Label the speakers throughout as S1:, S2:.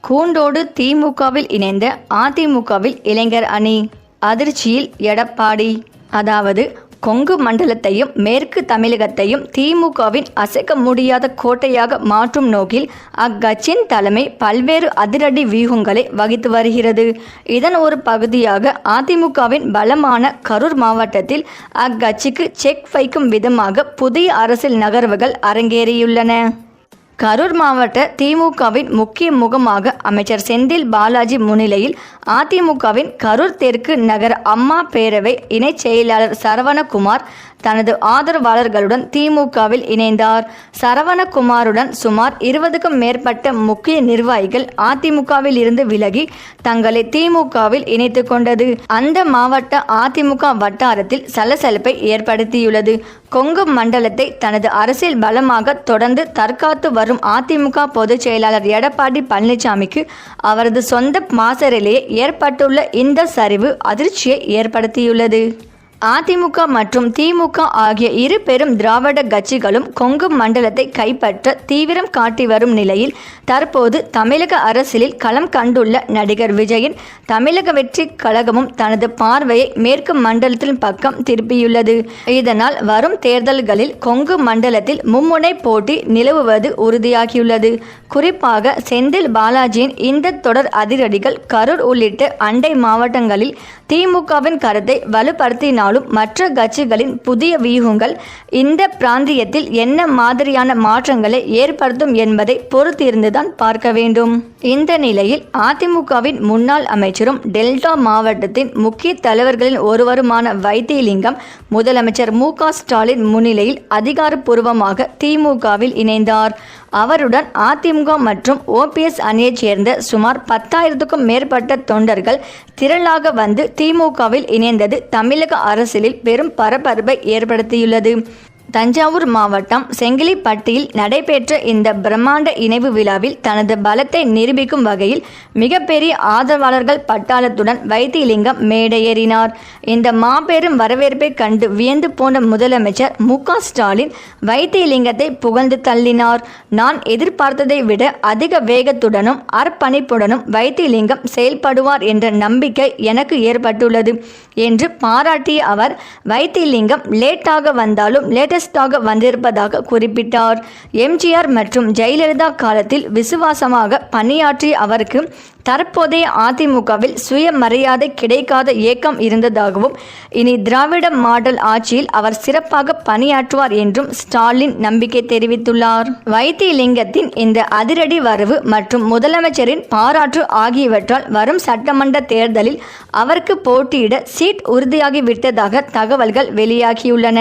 S1: கூண்டோடு திமுகவில் இணைந்த அதிமுகவில் இளைஞர் அணி அதிர்ச்சியில் எடப்பாடி. அதாவது கொங்கு மண்டலத்தையும் மேற்கு தமிழகத்தையும் திமுகவின் அசைக்க முடியாத கோட்டையாக மாற்றும் நோக்கில் அக்கட்சியின் தலைமை பல்வேறு அதிரடி வியூகங்களை வகித்து வருகிறது. இதன் ஒரு பகுதியாக அதிமுகவின் பலமான கரூர் மாவட்டத்தில் அக்கட்சிக்கு செக் வைக்கும் விதமாக புதிய அரசியல் நகர்வுகள் அரங்கேறியுள்ளன. கரூர் மாவட்ட திமுகவின் முக்கிய முகமாக அமைச்சர் செந்தில் பாலாஜி முன்னிலையில் அதிமுகவின் கரூர் தெற்கு நகர அம்மா பேரவை இணைச் செயலாளர் சரவணகுமார் தனது ஆதரவாளர்களுடன் திமுகவில் இணைந்தார். சரவணகுமாருடன் சுமார் 20க்கும் மேற்பட்ட முக்கிய நிர்வாகிகள் அதிமுகவில் இருந்து விலகி தங்களை திமுகவில் இணைத்து கொண்டது அந்த மாவட்ட அதிமுக வட்டாரத்தில் சலசலப்பை ஏற்படுத்தியுள்ளது. கொங்கு மண்டலத்தை தனது அரசியல் பலமாக தொடர்ந்து தற்காத்து வரும் அதிமுக பொதுச் செயலாளர் எடப்பாடி பழனிசாமிக்கு அவரது சொந்த மாசரிலேயே ஏற்பட்டுள்ள இந்த சரிவு அதிர்ச்சியை ஏற்படுத்தியுள்ளது. அதிமுக மற்றும் திமுக ஆகிய இரு பெரும் திராவிட கட்சிகளும் கொங்கு மண்டலத்தை கைப்பற்ற தீவிரம் காட்டி வரும் நிலையில் தற்போது தமிழக அரசியலில் களம் கண்டுள்ள நடிகர் விஜயின் தமிழக வெற்றி கழகமும் தனது பார்வையை மேற்கு மண்டலத்தின் பக்கம் திருப்பியுள்ளது. இதனால் வரும் தேர்தல்களில் கொங்கு மண்டலத்தில் மும்முனை போட்டி நிலவுவது உறுதியாகியுள்ளது. குறிப்பாக செந்தில் பாலாஜியின் இந்த தொடர் அதிரடிகள் கரூர் உள்ளிட்ட அண்டை மாவட்டங்களில் திமுகவின் கருத்தை வலுப்படுத்தினாலும் மற்ற கட்சிகளின் புதிய வியூகங்கள் இந்த பிராந்தியத்தில் என்ன மாதிரியான மாற்றங்களை ஏற்படுத்தும் என்பதை பொறுத்திருந்துதான் பார்க்க வேண்டும். இந்த நிலையில் அதிமுகவின் முன்னாள் அமைச்சரும் டெல்டா மாவட்டத்தின் முக்கிய தலைவர்களின் ஒருவருமான வைத்தியலிங்கம் முதலமைச்சர் மு.க. ஸ்டாலின் முன்னிலையில் அதிகாரப்பூர்வமாக திமுகவில் இணைந்தார். அவருடன் அதிமுக மற்றும் ஓபிஎஸ் அணியைச் சேர்ந்த சுமார் 10,000க்கும் மேற்பட்ட தொண்டர்கள் திரளாக வந்து திமுகவில் இணைந்தது தமிழக அரசியலில் பெரும் பரபரப்பை ஏற்படுத்தியுள்ளது. தஞ்சாவூர் மாவட்டம் செங்கிலிப்பட்டியில் நடைபெற்ற இந்த பிரம்மாண்ட இணைவு விழாவில் தனது பலத்தை நிரூபிக்கும் வகையில் மிகப்பெரிய ஆதரவாளர்கள் பட்டாளத்துடன் வைத்தியலிங்கம் மேடையேறினார். இந்த மாபெரும் வரவேற்பை கண்டு வியந்து போன முதலமைச்சர் மு.க. ஸ்டாலின் வைத்தியலிங்கத்தை புகழ்ந்து தள்ளினார். நான் எதிர்பார்த்ததை விட அதிக வேகத்துடனும் அர்ப்பணிப்புடனும் வைத்தியலிங்கம் செயல்படுவார் என்ற நம்பிக்கை எனக்கு ஏற்பட்டுள்ளது என்று பாராட்டிய அவர் வைத்தியலிங்கம் லேட்டாக வந்தாலும் லேட்டஸ்டாக வந்திருப்பதாக குறிப்பிட்டார். எம்ஜிஆர் மற்றும் ஜெயலலிதா காலத்தில் விசுவாசமாக பணியாற்றிய அவருக்கு தற்போதைய அதிமுகவில் சுயமரியாதை கிடைக்காத ஏக்கம் இருந்ததாகவும் இனி திராவிட மாடல் ஆட்சியில் அவர் சிறப்பாக பணியாற்றுவார் என்றும் ஸ்டாலின் நம்பிக்கை தெரிவித்துள்ளார். வைத்தியலிங்கத்தின் இந்த அதிரடி வரவு மற்றும் முதலமைச்சரின் பாராட்டு ஆகியவற்றால் வரும் சட்டமன்ற தேர்தலில் அவருக்கு போட்டியிட சீட் உறுதியாகிவிட்டதாக தகவல்கள் வெளியாகியுள்ளன.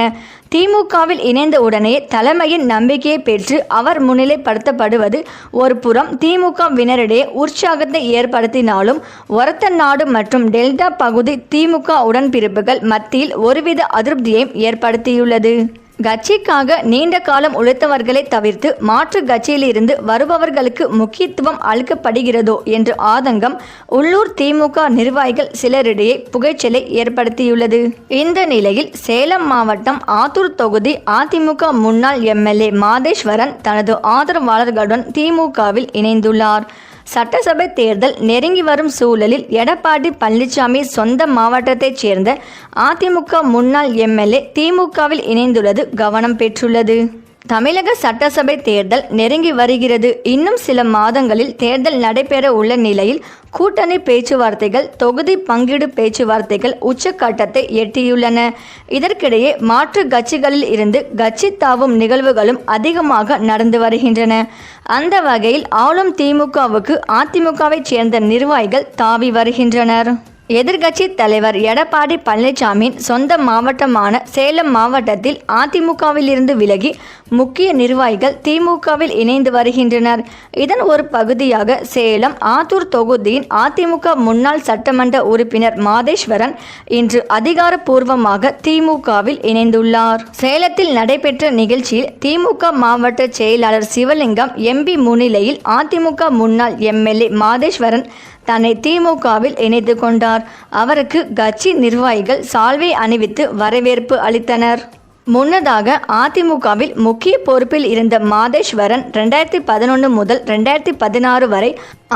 S1: திமுகவில் இணைந்த உடனே தலைமையின் நம்பிக்கையை பெற்று அவர் முன்னிலைப்படுத்தப்படுவது ஒரு புறம் திமுகவினரிடையே உற்சாகத்தை ஏற்படுத்தினாலும் ஒரத்தநாடு மற்றும் டெல்டா பகுதி திமுக உடன்பிறப்புகள் மத்தியில் ஒருவித அதிருப்தியையும் ஏற்படுத்தியுள்ளது. கட்சிக்காக நீண்ட காலம் உழைத்தவர்களை தவிர்த்து மாற்று கட்சியிலிருந்து வருபவர்களுக்கு முக்கியத்துவம் அளிக்கப்படுகிறதோ என்ற ஆதங்கம் உள்ளூர் திமுக நிர்வாகிகள் சிலரிடையே புகைச்சலை ஏற்படுத்தியுள்ளது. இந்த நிலையில் சேலம் மாவட்டம் ஆத்தூர் தொகுதி அதிமுக முன்னாள் எம்எல்ஏ மாதேஸ்வரன் தனது ஆதரவாளர்களுடன் திமுகவில் இணைந்துள்ளார். சட்டசபை தேர்தல் நெருங்கி வரும் சூழலில் எடப்பாடி பழனிசாமி சொந்த மாவட்டத்தைச் சேர்ந்த அதிமுக முன்னாள் எம்எல்ஏ திமுகவில் இணைந்துள்ளது கவனம் பெற்றுள்ளது. தமிழக சட்டசபை தேர்தல் நெருங்கி வருகிறது. இன்னும் சில மாதங்களில் தேர்தல் நடைபெற உள்ள நிலையில் கூட்டணி பேச்சுவார்த்தைகள் தொகுதி பங்கீடு பேச்சுவார்த்தைகள் உச்சக்கட்டத்தை எட்டியுள்ளன. இதற்கிடையே மாற்று கட்சிகளில் இருந்து கட்சி தாவும் நிகழ்வுகளும் அதிகமாக நடந்து வருகின்றன. அந்த வகையில் ஆளும் திமுகவுக்கு அதிமுகவைச் சேர்ந்த நிர்வாகிகள் தாவி வருகின்றனர். எதிர்க்கட்சி தலைவர் எடப்பாடி பழனிசாமியின் சொந்த மாவட்டமான சேலம் மாவட்டத்தில் அதிமுகவில் இருந்து விலகி முக்கிய நிர்வாகிகள் திமுகவில் இணைந்து வருகின்றனர். இதன் ஒரு பகுதியாக சேலம் ஆத்தூர் தொகுதியின் அதிமுக முன்னாள் சட்டமன்ற உறுப்பினர் மாதேஸ்வரன் இன்று அதிகாரப்பூர்வமாக திமுகவில் இணைந்துள்ளார். சேலத்தில் நடைபெற்ற நிகழ்ச்சியில் திமுக மாவட்ட செயலாளர் சிவலிங்கம் எம்பி முன்னிலையில் அதிமுக முன்னாள் எம்எல்ஏ மாதேஸ்வரன் தன்னை திமுகவில் இணைத்து கொண்டார். அவருக்கு கட்சி நிர்வாகிகள் சால்வை அணிவித்து வரவேற்பு அளித்தனர். முன்னதாக அதிமுகவில் முக்கிய பொறுப்பில் இருந்த மாதேஸ்வரன் 2011 முதல் 2016 வரை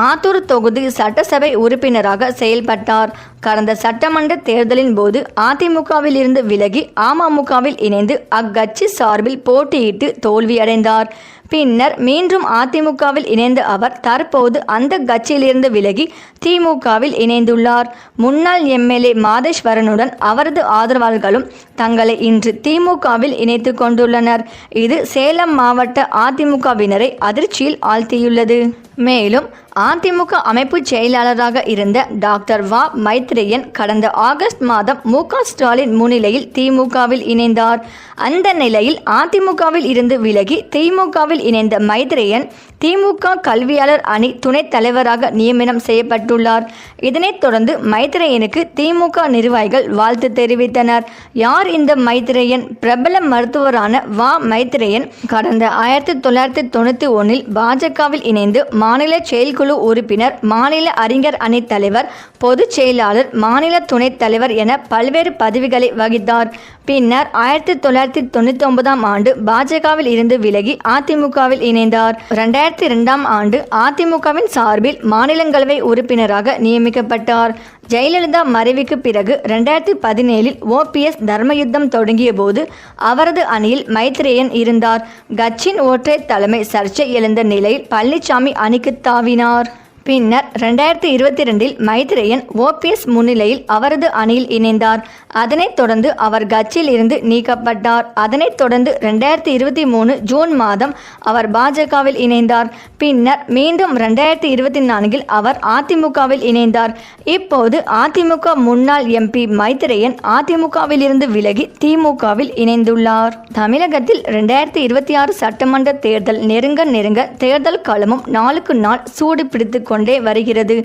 S1: ஆத்தூர் தொகுதி சட்டசபை உறுப்பினராக செயல்பட்டார். கடந்த சட்டமன்ற தேர்தலின் போது அதிமுகவில் இருந்து விலகி அமமுகவில் இணைந்து அக்கட்சி சார்பில் போட்டியிட்டு தோல்வியடைந்தார். பின்னர் மீண்டும் அதிமுகவில் இணைந்த அவர் தற்போது அந்த கட்சியிலிருந்து விலகி திமுகவில் இணைந்துள்ளார். முன்னாள் எம்எல்ஏ மாதேஸ்வரனுடன் அவரது ஆதரவாளர்களும் தங்களை இன்று திமுகவில் இணைத்து கொண்டுள்ளனர். இது சேலம் மாவட்ட அதிமுகவினரை அதிர்ச்சியில் ஆழ்த்தியுள்ளது. மேலும் அதிமுக அமைப்பு செயலாளராக இருந்த டாக்டர் வ மைத்ரேயன் கடந்த ஆகஸ்ட் மாதம் மு.க. ஸ்டாலின் முன்னிலையில் திமுகவில் இணைந்தார். அந்த நிலையில் அதிமுகவில் இருந்து விலகி திமுகவில் இணைந்த மைத்ரேயன் திமுக கல்வியாளர் அணி துணைத் தலைவராக நியமனம் செய்யப்பட்டுள்ளார். இதனைத் தொடர்ந்து மைத்ரேயனுக்கு திமுக நிர்வாகிகள் வாழ்த்து தெரிவித்தனர். யார் இந்த மைத்ரேயன்? பிரபல மருத்துவரான வ மைத்ரேயன் கடந்த 1991 பாஜகவில் இணைந்து மாநில செயற்குழு உறுப்பினர், மாநில அறிஞர் அணி தலைவர், பொதுச் செயலாளர், மாநில துணைத் தலைவர் என பல்வேறு பதவிகளை வகித்தார். பின்னர் 1999 ஆண்டு பாஜகவில் இருந்து விலகி அதிமுகவில் இணைந்தார். 2002 ஆண்டு அதிமுகவின் சார்பில் மாநிலங்களவை உறுப்பினராக நியமிக்கப்பட்டார். ஜெயலலிதா மறைவுக்கு பிறகு 2017 ஓபிஎஸ் தர்மயுத்தம் தொடங்கிய போது அவரது அணியில் மைத்ரேயன் இருந்தார். கட்சியின் ஒற்றை தலைமை சர்ச்சை எழுந்த நிலையில் பழனிசாமி அணிக்கு தாவினார். பின்னர் 2022 மைத்ரேயன் ஓபிஎஸ் முன்னிலையில் அவரது அணியில் இணைந்தார். அதனைத் தொடர்ந்து அவர் கட்சியில் இருந்து நீக்கப்பட்டார். அதனைத் தொடர்ந்து 2023 ஜூன் மாதம் அவர் பாஜகவில் இணைந்தார். பின்னர் மீண்டும் 2024 அவர் அதிமுகவில் இணைந்தார். இப்போது அதிமுக முன்னாள் எம்பி மைத்ரேயன் அதிமுகவில் இருந்து விலகி திமுகவில் இணைந்துள்ளார். தமிழகத்தில் 2026 சட்டமன்ற தேர்தல் நெருங்க தேர்தல் களமும் நாளுக்கு நாள் சூடு பிடித்து கொண்டே வருகிறது.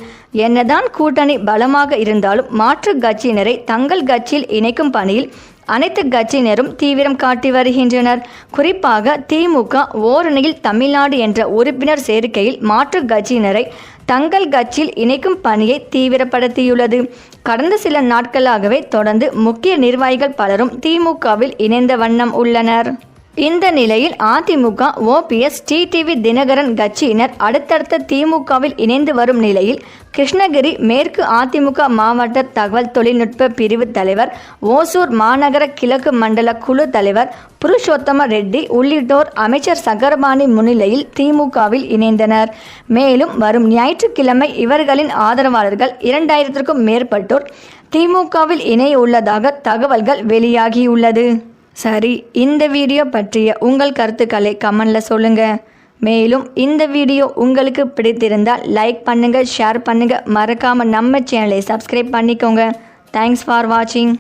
S1: என்னதான் கூட்டணி பலமாக இருந்தாலும் மாற்று கட்சியினரை தங்கள் கட்சியில் இணைக்கும் பணியில் அனைத்து கட்சியினரும் தீவிரம் காட்டி வருகின்றனர். குறிப்பாக திமுக ஓரணியில் தமிழ்நாடு என்ற உறுப்பினர் சேர்க்கையில் மாற்று கட்சியினரை தங்கள் கட்சியில் இணைக்கும் பணியை தீவிரப்படுத்தியுள்ளது. கடந்த சில நாட்களாகவே தொடர்ந்து முக்கிய நிர்வாகிகள் பலரும் திமுகவில் இணைந்த வண்ணம் உள்ளனர். இந்த நிலையில் அதிமுக, ஓபிஎஸ், டிடிவி தினகரன் கட்சியினர் அடுத்தடுத்த திமுகவில் இணைந்து வரும் நிலையில் கிருஷ்ணகிரி மேற்கு அதிமுக மாவட்ட தகவல் தொழில்நுட்ப பிரிவு தலைவர், ஓசூர் மாநகர கிழக்கு மண்டல குழு தலைவர் புருஷோத்தம ரெட்டி உள்ளிட்டோர் அமைச்சர் சக்கரபாணி முன்னிலையில் திமுகவில் இணைந்தனர். மேலும் வரும் ஞாயிற்றுக்கிழமை இவர்களின் ஆதரவாளர்கள் 2000க்கும் மேற்பட்டோர் திமுகவில் இணைய உள்ளதாக தகவல்கள் வெளியாகியுள்ளது. சரி, இந்த வீடியோ பற்றிய உங்கள் கருத்துக்களை கமெண்ட்ல சொல்லுங்க. மேலும் இந்த வீடியோ உங்களுக்கு பிடித்திருந்தால் லைக் பண்ணுங்க, ஷேர் பண்ணுங்க, மறக்காம நம்ம சேனலை சப்ஸ்கிரைப் பண்ணிக்கோங்க. தேங்க்ஸ் ஃபார் வாட்சிங்.